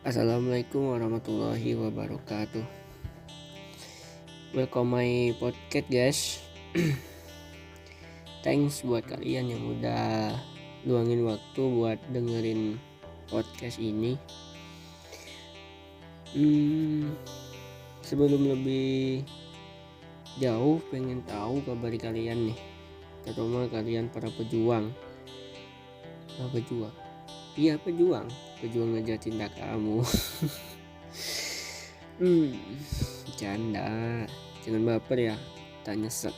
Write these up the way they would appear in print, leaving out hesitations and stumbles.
Assalamualaikum warahmatullahi wabarakatuh. Welcome my podcast guys. Thanks buat kalian yang udah luangin waktu buat dengerin podcast ini. Sebelum lebih jauh pengen tahu kabar kalian nih, terutama kalian para pejuang. Pejuang ngejar cinta kamu. Bercanda, jangan baper ya, tak nyesek.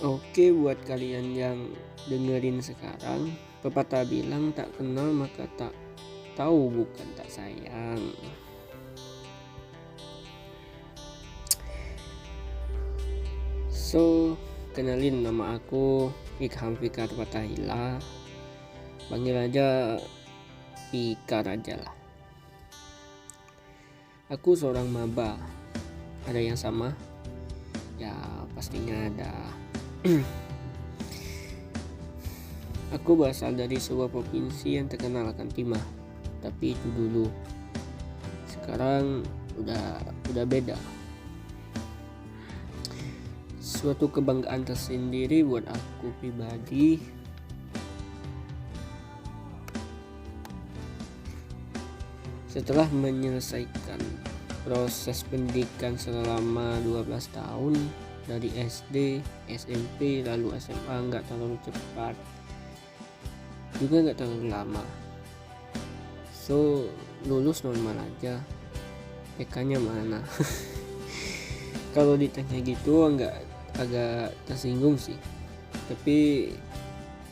Oke, buat kalian yang dengerin sekarang, pepatah bilang tak kenal maka tak tahu bukan tak sayang. So, kenalin, nama aku Ikham Fikar Fatahila. Panggil aja Fikar aja lah. Aku seorang maba. Ada yang sama? Ya pastinya ada. Aku berasal dari sebuah provinsi yang terkenal akan timah. Tapi itu dulu. Sekarang udah beda. Suatu kebanggaan tersendiri buat aku pribadi. Setelah menyelesaikan proses pendidikan selama 12 tahun dari SD, SMP, lalu SMA, nggak terlalu cepat, juga nggak terlalu lama. So, lulus normal aja. PK-nya mana? Kalau ditanya gitu agak tersinggung sih, tapi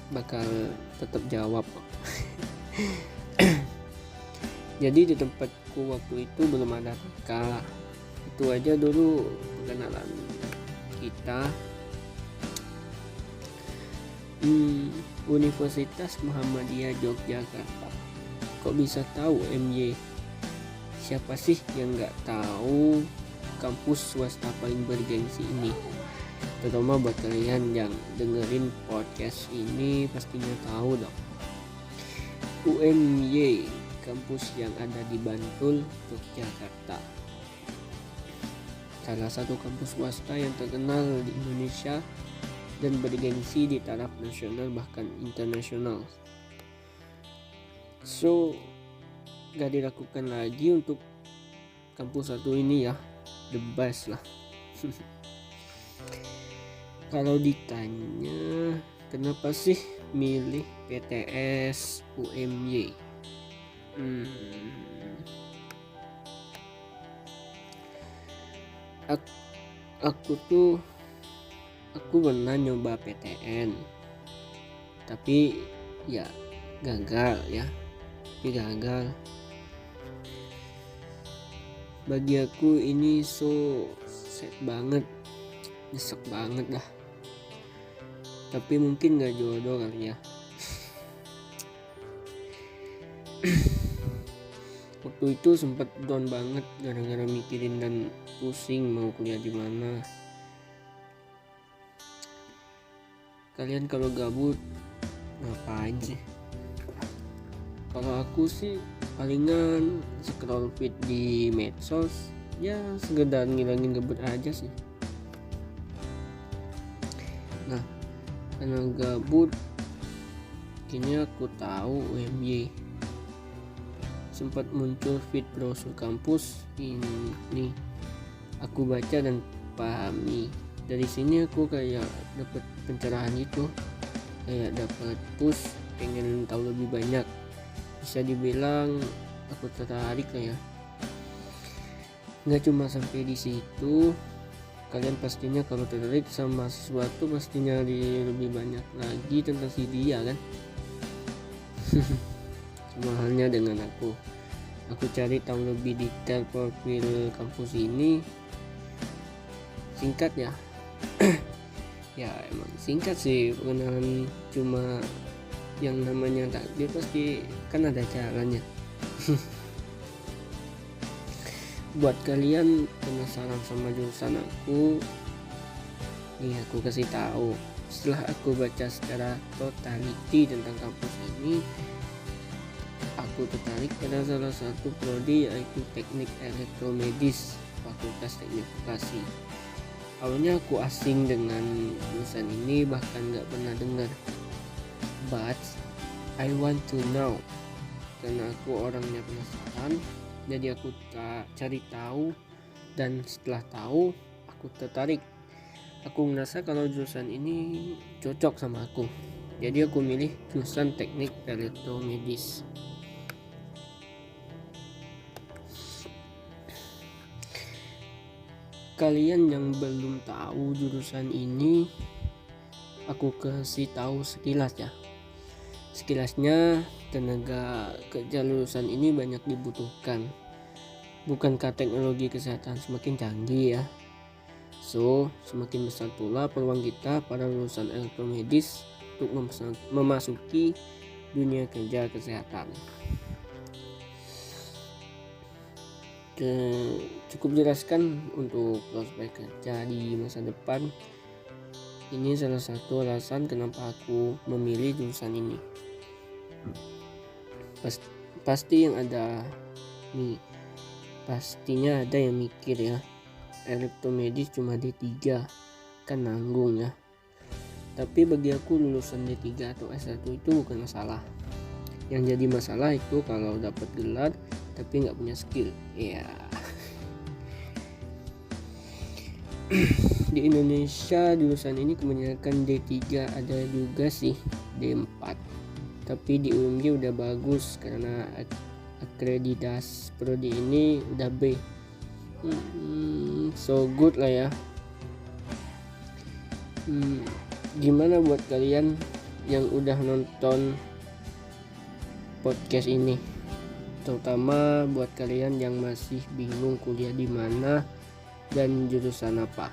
bakal tetap jawab kok. Jadi di tempatku waktu itu belum ada PK. Itu aja dulu perkenalan kita. Universitas Muhammadiyah Yogyakarta. Kok bisa tahu MY? Siapa sih yang nggak tahu kampus swasta paling bergengsi ini? Terutama buat kalian yang dengerin podcast ini pastinya tahu dong. UMY, kampus yang ada di Bantul, Yogyakarta. Salah satu kampus swasta yang terkenal di Indonesia dan bergengsi di taraf nasional bahkan internasional. So, gak diragukan lagi untuk kampus satu ini ya, the best lah. Kalau ditanya kenapa sih milih PTS UMY? Aku pernah nyoba PTN, tapi ya gagal. Bagi aku ini so sad banget, nyesek banget dah. Tapi mungkin gak jodoh kali ya. Waktu itu sempat down banget gara-gara mikirin dan pusing mau kuliah di mana. Kalian kalau gabut ngapain sih? Kalau aku sih palingan scroll feed di medsos, ya sekedar ngilangin gabut aja sih. Nah, karena gabut, kini aku tahu UMY. Sempat muncul feed brosur kampus ini, aku baca dan pahami. Dari sini aku kayak dapat pencerahan gitu, kayak dapat push, pengen tahu lebih banyak. Bisa dibilang aku tertarik lah ya. Nggak cuma sampai di situ, kalian pastinya kalau tertarik sama sesuatu pasti nyari lebih banyak lagi tentang si dia kan. Sama halnya dengan aku cari tahu lebih detail profil kampus ini. Singkat ya. Ya emang singkat sih perkenalan, cuma yang namanya takdir pasti kan ada caranya. Buat kalian penasaran sama jurusan aku, Nih aku kasih tahu. Setelah aku baca secara totality tentang kampus ini, aku tertarik pada salah satu prodi yaitu Teknik Elektromedis Fakultas Teknik Bekasi. Awalnya aku asing dengan jurusan ini, bahkan gak pernah dengar. But I want to know, karena aku orangnya penasaran, jadi aku cari tahu, dan setelah tahu aku tertarik. Aku merasa kalau jurusan ini cocok sama aku, jadi aku milih jurusan Teknik Elektromedis. Kalian yang belum tahu jurusan ini, aku kasih tahu sekilas ya. Sekilasnya, tenaga kerja lulusan ini banyak dibutuhkan. Bukankah teknologi kesehatan semakin canggih ya? So, semakin besar pula peluang kita para lulusan elektromedis untuk memasuki dunia kerja kesehatan. Cukup jelaskan untuk prospek kerja di masa depan. Ini salah satu alasan kenapa aku memilih jurusan ini. Pasti yang ada nih, pastinya ada yang mikir ya, elektromedis cuma D3 kan nanggung ya. Tapi bagi aku lulusan D3 atau S1 itu bukan masalah. Yang jadi masalah itu kalau dapat gelar tapi nggak punya skill ya. Di Indonesia jurusan ini kebanyakan D3, ada juga sih D4, tapi di UMJ udah bagus karena akreditasi prodi ini udah B. So good lah ya. Gimana buat kalian yang udah nonton podcast ini, terutama buat kalian yang masih bingung kuliah di mana dan jurusan apa?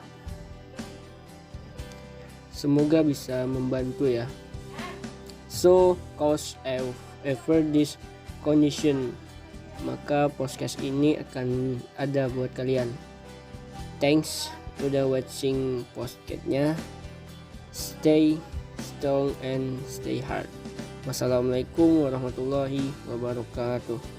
Semoga bisa membantu ya. So, cause ever this condition, maka podcast ini akan ada buat kalian. Thanks udah watching podcastnya. Stay strong and stay hard. Wassalamualaikum warahmatullahi wabarakatuh.